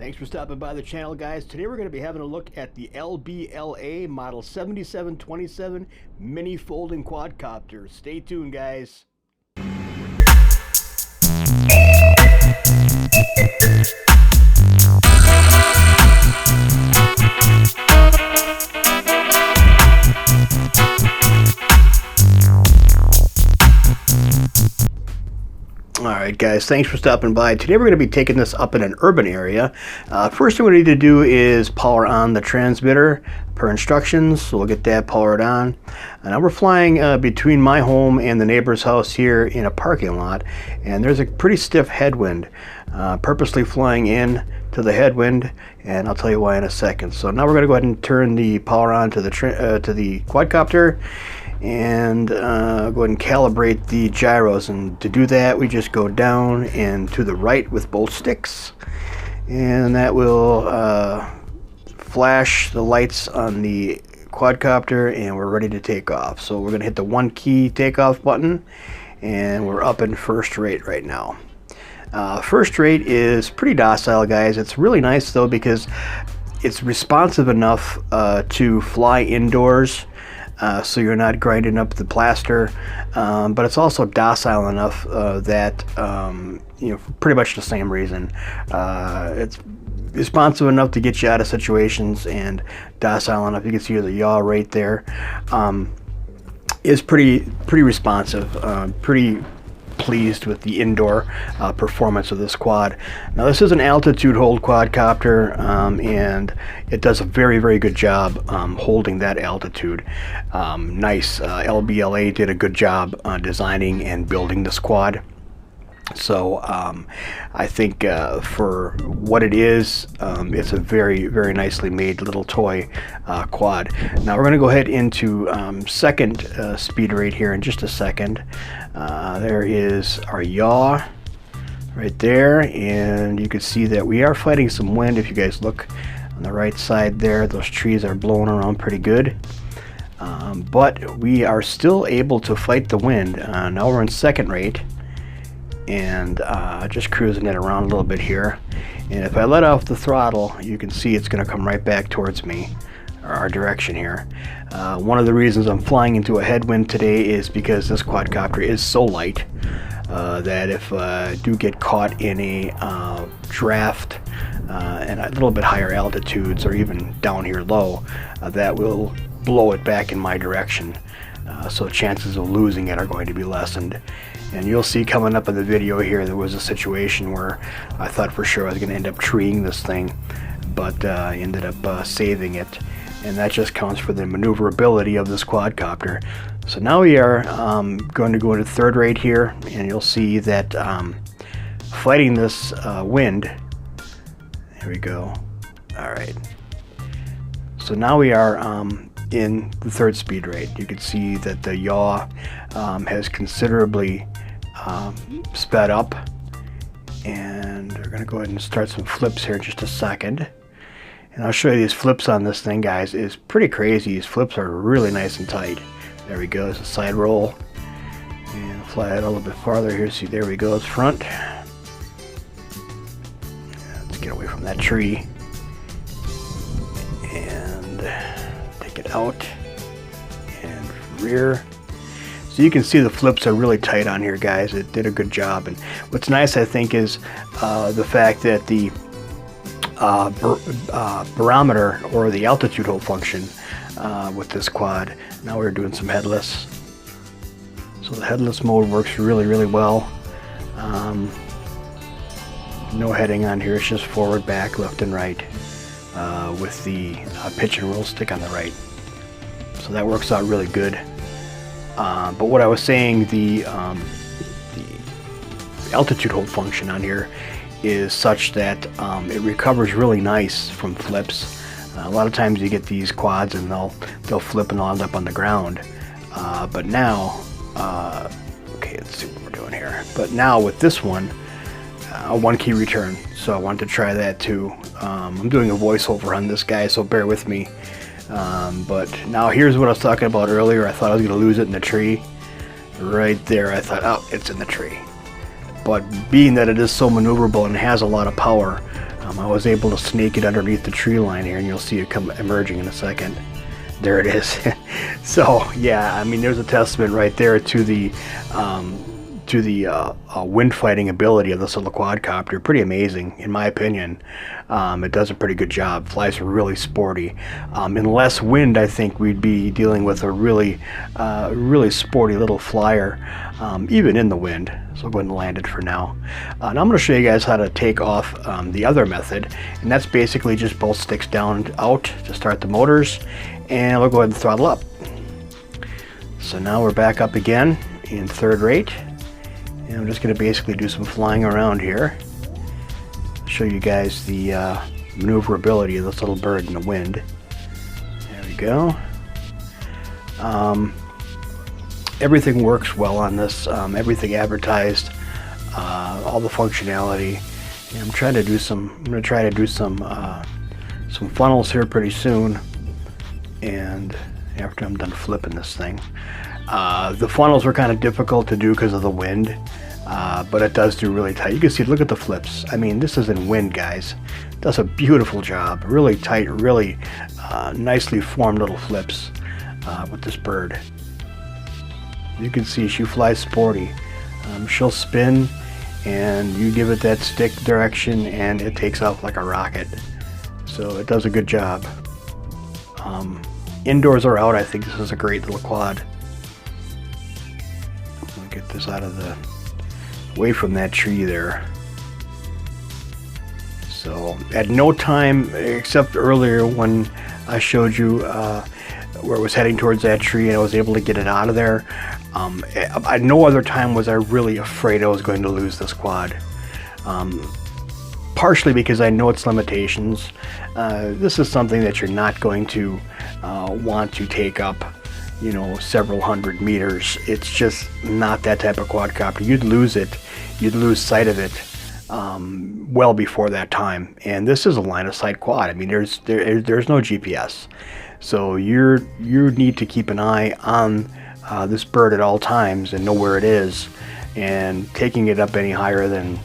Thanks for stopping by the channel, guys. Today we're going to be having a look at the LbLa model 7727 mini folding quadcopter. Stay tuned, guys. Alright guys, thanks for stopping by. Today we're going to be taking this up in an urban area. First thing we need to do is power on the transmitter per instructions, so we'll get that powered on. Now we're flying between my home and the neighbor's house here in a parking lot, and there's a pretty stiff headwind. Purposely flying in to the headwind, and I'll tell you why in a second. So now we're going to go ahead and turn the power on to the quadcopter, and go ahead and calibrate the gyros. And to do that, we just go down and to the right with both sticks, and that will flash the lights on the quadcopter, and we're ready to take off. So we're going to hit the 1 key takeoff button, and we're up in first rate right now. First rate is pretty docile, guys. It's really nice though, because it's responsive enough to fly indoors, so you're not grinding up the plaster, but it's also docile enough that you know, for pretty much the same reason. It's responsive enough to get you out of situations, and docile enough. You can see the yaw right there. Is pretty responsive. Pretty pleased with the indoor performance of this quad. Now this is an altitude hold quadcopter, and it does a very good job holding that altitude. Nice. LbLa did a good job designing and building this quad. So I think for what it is, it's a very nicely made little toy quad. Now we're going to go ahead into second speed rate here in just a second. There is our yaw right there, and you can see that we are fighting some wind. If you guys look on the right side there, those trees are blowing around pretty good. But we are still able to fight the wind. Now we're in second rate, and just cruising it around a little bit here, and if I let off the throttle, you can see it's going to come right back towards me, or our direction here. One of the reasons I'm flying into a headwind today is because this quadcopter is so light that if I do get caught in a draft and a little bit higher altitudes, or even down here low, that will blow it back in my direction. So chances of losing it are going to be lessened. And you'll see coming up in the video here, there was a situation where I thought for sure I was going to end up treeing this thing, but I ended up saving it. And that just counts for the maneuverability of this quadcopter. So now we are going to go into third rate here, and you'll see that fighting this wind. There we go. All right. So now we are in the third speed rate. You can see that the yaw has considerably sped up, and we're going to go ahead and start some flips here in just a second. And I'll show you these flips on this thing, guys. It's pretty crazy. These flips are really nice and tight. There we go. It's a side roll, and fly it a little bit farther here. See, there we go. It's front. Let's get away from that tree and take it out and rear. So you can see the flips are really tight on here, guys. It did a good job. And what's nice, I think, is the fact that the barometer, or the altitude hold function with this quad. Now we're doing some headless. So the headless mode works really well. No heading on here. It's just forward, back, left, and right with the pitch and roll stick on the right. So that works out really good. But what I was saying, the altitude hold function on here is such that it recovers really nice from flips. A lot of times you get these quads and they'll flip and they'll end up on the ground. But now, okay, let's see what we're doing here. But now with this one, a 1 key return. So I wanted to try that too. I'm doing a voiceover on this guy, so bear with me. But now here's what I was talking about earlier. I thought I was going to lose it in the tree. Right there, I thought, oh, it's in the tree. But being that it is so maneuverable and has a lot of power, I was able to snake it underneath the tree line here, and you'll see it come emerging in a second. There it is. So yeah, I mean, there's a testament right there to the wind fighting ability of this little quadcopter. Pretty amazing, in my opinion. It does a pretty good job. Flies are really sporty. In less wind, I think we'd be dealing with a really sporty little flyer, even in the wind. So I'll go ahead and land it for now. Now I'm going to show you guys how to take off the other method, and that's basically just both sticks down and out to start the motors, and we'll go ahead and throttle up. So now we're back up again in third rate. And I'm just going to basically do some flying around here. Show you guys the maneuverability of this little bird in the wind. There we go. Everything works well on this. Everything advertised, all the functionality. And I'm going to try to do some funnels here pretty soon. And after I'm done flipping this thing. The funnels were kind of difficult to do because of the wind, but it does do really tight. You can see, look at the flips. I mean, this is in wind, guys. It does a beautiful job. Really tight, really nicely formed little flips with this bird. You can see she flies sporty. She'll spin, and you give it that stick direction, and it takes off like a rocket. So it does a good job. Indoors or out, I think this is a great little quad. Get this out of the away from that tree there. So at no time except earlier when I showed you where it was heading towards that tree and I was able to get it out of there, at no other time was I really afraid I was going to lose this quad. Partially because I know its limitations. This is something that you're not going to want to take up, you know, several hundred meters. It's just not that type of quadcopter. You'd lose it. You'd lose sight of it well before that time. And this is a line of sight quad. I mean, there's no GPS, so you need to keep an eye on this bird at all times and know where it is. And taking it up any higher than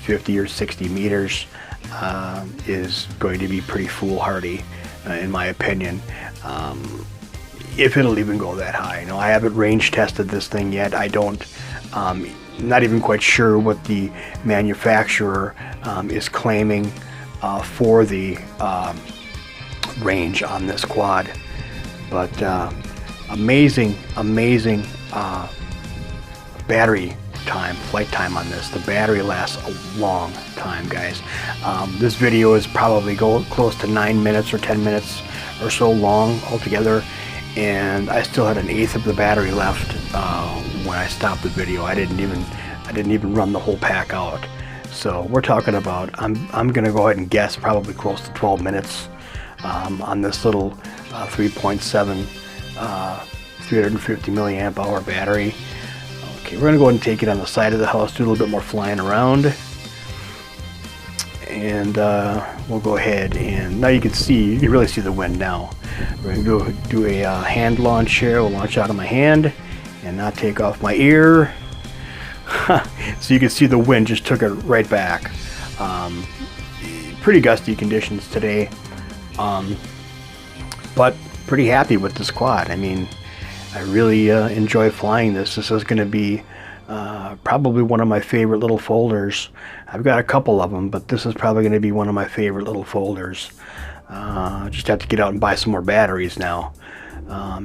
50 or 60 meters is going to be pretty foolhardy, in my opinion. If it'll even go that high. You know, I haven't range tested this thing yet. I don't, not even quite sure what the manufacturer is claiming for the range on this quad. But amazing battery time, flight time on this. The battery lasts a long time, guys. This video is probably close to 9 minutes or 10 minutes or so long altogether. And I still had an eighth of the battery left when I stopped the video. I didn't even run the whole pack out. So we're talking about, I'm gonna go ahead and guess probably close to 12 minutes on this little 3.7 350 milliamp hour battery. Okay, we're gonna go ahead and take it on the side of the house, do a little bit more flying around. And we'll go ahead and now you can really see the wind now. We're going to go do a hand launch here. We'll launch out of my hand and not take off my ear. So you can see the wind just took it right back. Pretty gusty conditions today, but pretty happy with this quad. I mean, I really enjoy flying this. This is going to be probably one of my favorite little folders. I've got a couple of them, but this is probably going to be one of my favorite little folders. Just have to get out and buy some more batteries now.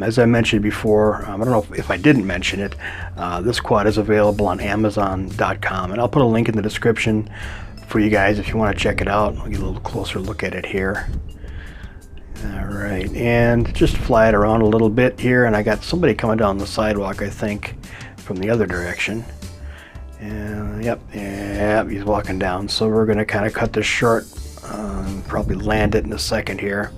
As I mentioned before, I don't know if I didn't mention it, this quad is available on Amazon.com, and I'll put a link in the description for you guys if you want to check it out. I'll get a little closer look at it here. Alright, and just fly it around a little bit here, and I got somebody coming down the sidewalk, I think, from the other direction. And yep, he's walking down. So we're going to kind of cut this short, probably land it in a second here.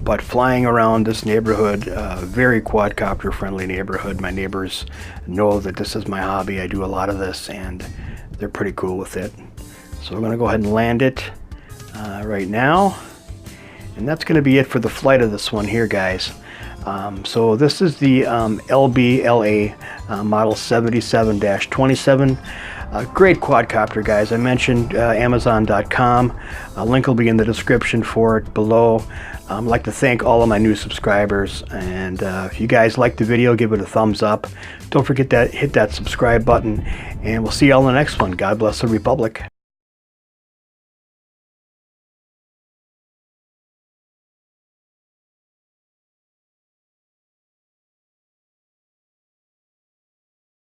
But flying around this neighborhood, very quadcopter friendly neighborhood. My neighbors know that this is my hobby. I do a lot of this, and they're pretty cool with it. So we're going to go ahead and land it right now. And that's going to be it for the flight of this one here, guys. So this is the LbLa model 77-27. Great quadcopter, guys. I mentioned Amazon.com. A link will be in the description for it below. I'd like to thank all of my new subscribers, and if you guys like the video, give it a thumbs up. Don't forget to hit that subscribe button, and we'll see you all in the next one. God bless the Republic.